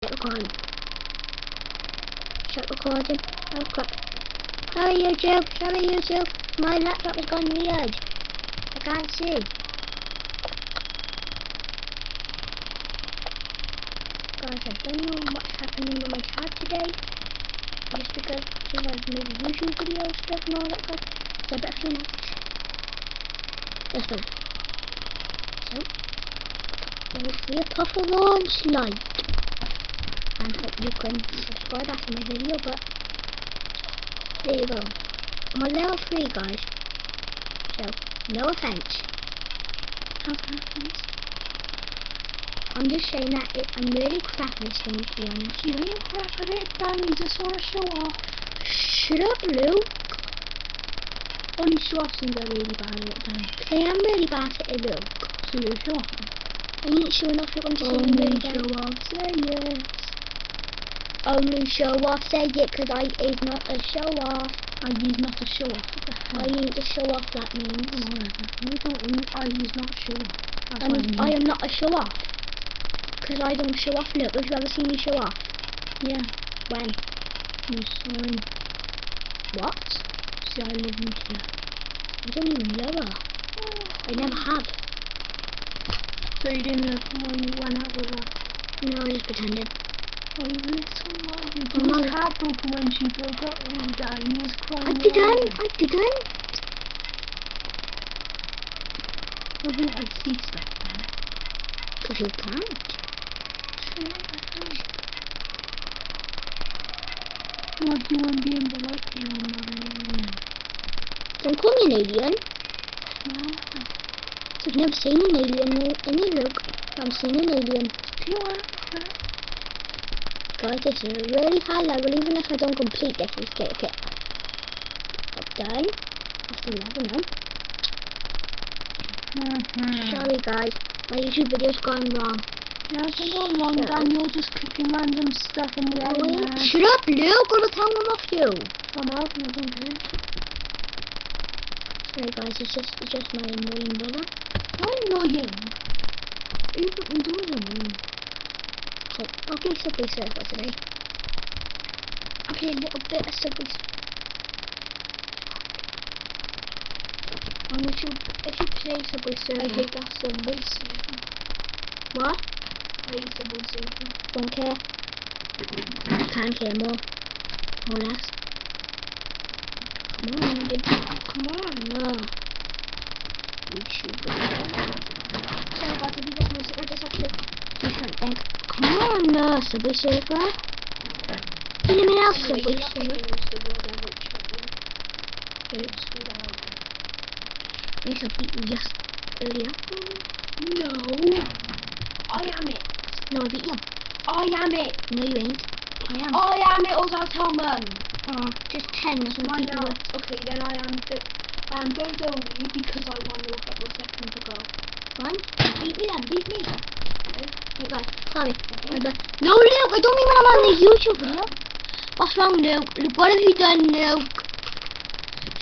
Stop recording. Stop recording. Oh crap. Sorry YouTube. Sorry YouTube. My laptop has gone weird. I can't see. Guys, I don't know what's happening with my tab today. Just because I've made YouTube video stuff and all that stuff. So I better clean up. That's better. So, there will be a puff of launch light. And hope you can subscribe after my video, but there you go. I'm on level 3 guys. So, no offense. How's that offense? I'm just saying that I'm really crap at this thing, to be honest. You ain't crap at it, Dan, you just want to show off. Shut up, Luke. Only show off since I'm really bad at it, Dan. I am really bad at it, Luke. So you show off. I ain't showing off, I'm just saying I'm really bad. Show off, say yes. Only show off, say it, because I is not a show off. I use not to show off. What the hell? I need to show off, that means. You don't, I use not show off. I am not a show off. Because I don't show off, look. Have you ever seen me show off? Yeah. When? You sign. What? See, I live in here. I don't even know her. I never have. So you didn't know when you went out with her? No, I just pretended. Oh, you little man. You I'm was not heartbroken when she broke up with you, Dad. You was crying. I didn't. I didn't. I think I see stuff, man. Because you can't. What do you want being polite to you? I'm not an alien. Don't call me an alien. No. I've never seen an alien. Any look. I've seen an alien. Do you want that? Guys, this is a really high level. Even if I don't complete this, let's get a kit. I'm done. That's 11 now. Sorry guys, my YouTube video's gone wrong. Yeah, it's not long, Dan. You're just clicking random stuff in the air. Shut up, Luke! Gonna tell them off you. I'm out, I don't care. Sorry guys, it's just my annoying brother. How annoying? You fucking doing them. So, okay, Subway Surfer today. Okay, a little bit of Subway Surfer. On YouTube, if you play Subway Surfer. I hate that Subway Surfer. What? I hate Subway Surfer. Don't care. I can't care more. Or less. Come on, dude. Come on, no. YouTube. Sorry guys, if you guys missed it, I just have to do something. Come on, Subway Surfer. Anyone else Subway Surfer? Yes, I beat you just earlier. No. I am it. No, I beat you. I am it. No, you ain't. I am. I am it, or I'll tell Mum. Oh, just 10 or something. Why not? Okay, then I am going to over you because I won you a couple of seconds ago. One? Beat me then, beat me. Hey guys, sorry. No, Luke, I don't mean when I'm on the YouTube video. What's wrong, Luke? Luke, what have you done, Luke?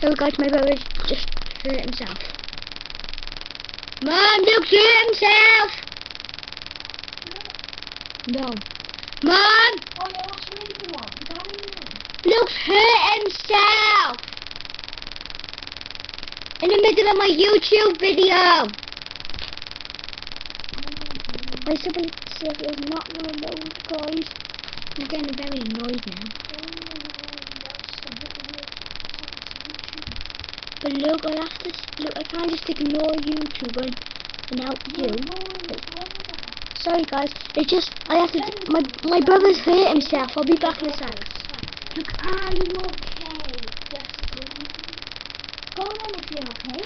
So guys, my brother just hurt himself. Mom, Luke's hurt himself! No. Mom! Oh yeah, what's really wrong? Luke's hurt himself! In the middle of my YouTube video! My Subway Surfer is not going to load, guys. I'm getting very annoyed now. But look, I can't just ignore YouTube and help you. Sorry guys, it's just, I have to, my brother's hurt himself. I'll be back in a sec. Look, are you okay? Yes, Go on if you're okay.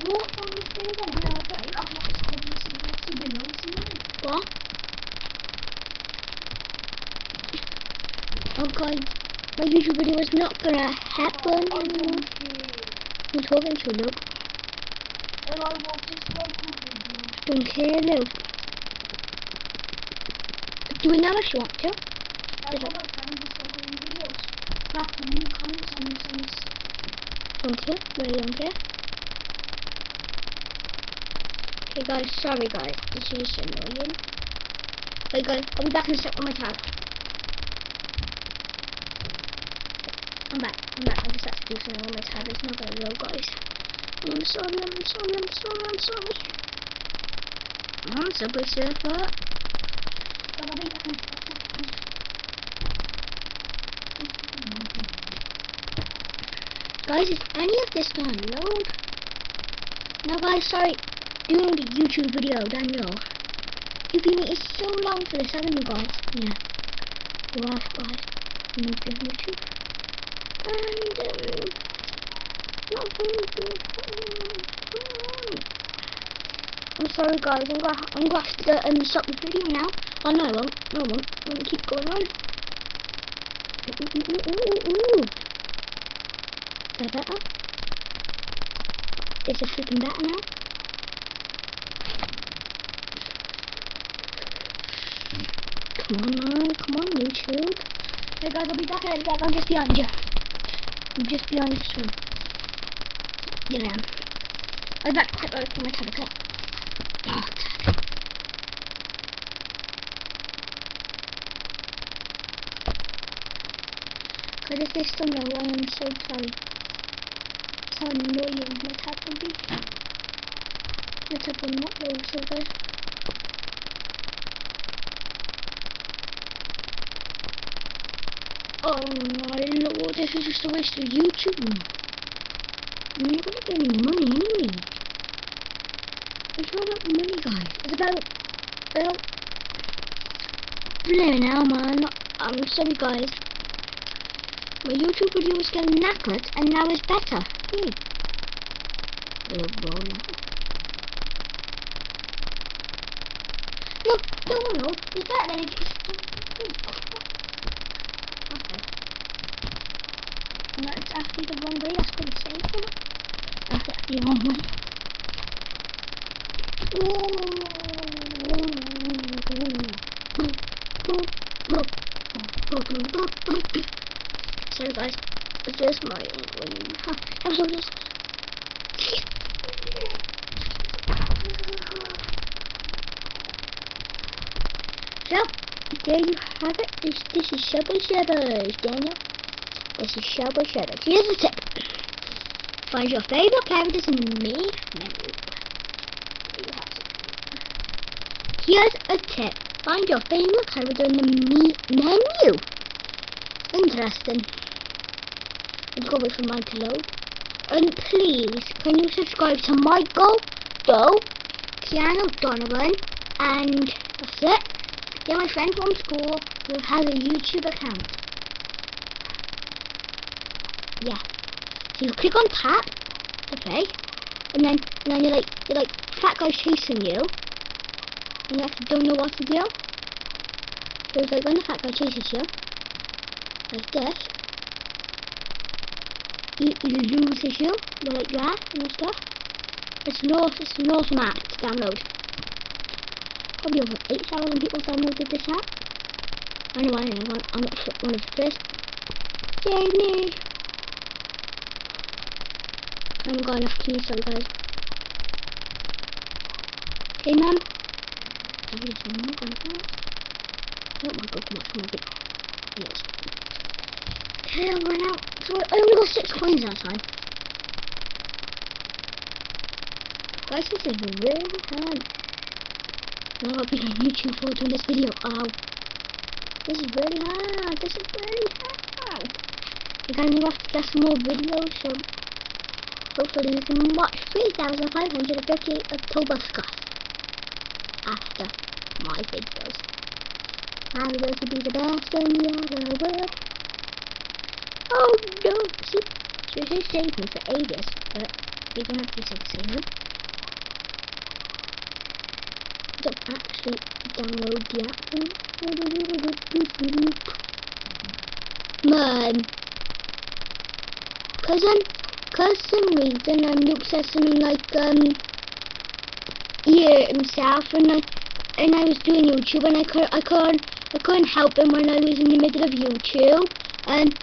walk on the thing then. Yeah, okay. I've lost What? Oh god, my YouTube video is not gonna happen anymore. I'm talking to Luke. And I will just make a video. Don't care, Luke. Do it now if you want to. I don't like having just making videos. Not putting any comments on this. Don't care, really don't care. Okay guys, sorry guys, this is annoying. So guys, I'll be back in a sec on my tab. I'm back. I just had to do something on my tab. It's not gonna load, guys. I'm sorry. I'm Subway Surfer. I'll be back in a sec. Guys, is any of this gonna load? No guys, sorry. Doing the YouTube video, Daniel. You've been waiting so long for this, haven't you guys? Yeah. You have, guys. You need to YouTube. And, not very good. I'm sorry guys, I'm gonna have to stop the video now. Oh no I won't. I'm gonna keep going on. Ooh. Is that better? Is it freaking better now? Come on, YouTube. Hey guys, I'll be back in a sec. I'm just behind you. I'm just behind this one. Here I am. I'll be back quite early for my tab, okay? Oh, tab. Because if they still know, I am so sorry. How annoying my tab will be. My tab will not load so good. Oh my lord, this is just a waste of YouTube. I'm not gonna get any money anyway. It's not about money, guys. It's about blame now, man. I'm sorry, guys. My YouTube video was getting knackered, and now it's better. Hey. No. It's better than it just. No, it's actually the wrong way. That's what it's saying. That's actually the wrong way. Sorry guys, it's just my I'm so just. So, there you have it. This is Subway Surfers, Daniel. This is Subway Surfers. Here's the tip. Find your favourite characters in the main menu. Here's a tip. Find your favourite character in the menu. Interesting. Let's go wait for mine to load. And please, can you subscribe to Michael, Doe, Keanu Donovan, and that's it. They're my friend from school who has a YouTube account. Yeah. So you click on tap, okay, and then you're like fat guy chasing you, and you actually don't know what to do. So it's like when the fat guy chases you, like this, you lose his you, like that and stuff. It's an awesome app to download. Probably over 8,000 people downloaded this app. I know I'm not one of the first. Yay me! I haven't got enough keys, sorry guys. Hey man. I don't want to go too much more big. Yes. Okay, I'll run out. So I only got 6 coins that time. Guys, this is really hard. I hope you can YouTube for doing this video. Ow. This is really hard. You guys will have to get some more videos, so hopefully you can watch 3,558 October Sky after my videos. I'm going to be the best in the world. Oh no! See, so this saved me for ages, but you don't have to say the same. Don't actually download the app. Man, cause some reason Luke said something like himself, and I was doing YouTube, and I couldn't help him when I was in the middle of YouTube, and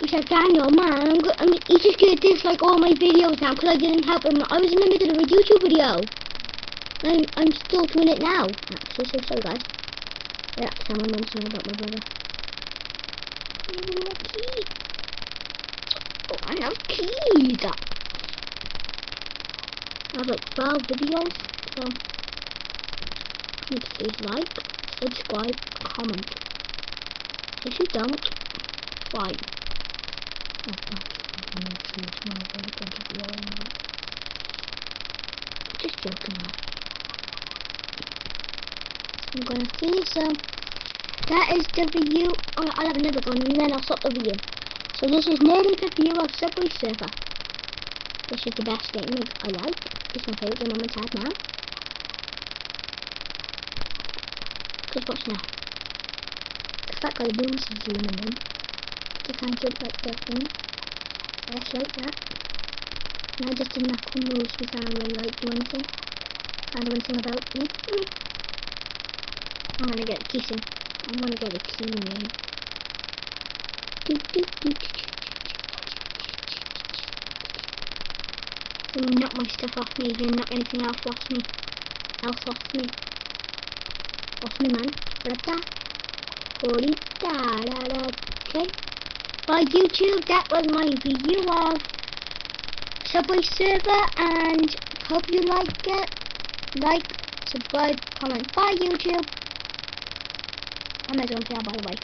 he said, Daniel, man, he's just gonna dislike all my videos now because I didn't help him. I was in the middle of a YouTube video. I'm still doing it now. Actually, so sorry guys. Yeah, someone mentioned about my brother. I want a key. Oh, I have keys. I have like 12 videos, so you please like, subscribe, comment. If you don't, fine. Just joking now. I'm gonna see, so that is the review. Oh, I'll have another one and then I'll stop the review. So this is nearly the review of Subway Surfer. This is the best game I like. It's my favourite game on my tab now. Just watch now. The fact that the rooms is zooming in to kind of like the thing. I just like that. And I just did my cool moves because I don't really like do anything. I don't know anything about me. I'm gonna get kissing. I'm gonna get a key name. Knock my stuff off me, then knock anything else off me. Off me, man. Okay. Bye YouTube, that was my review of Subway Surfer, and hope you like it. Like, subscribe, comment. Bye YouTube. I'm not going to say by the way.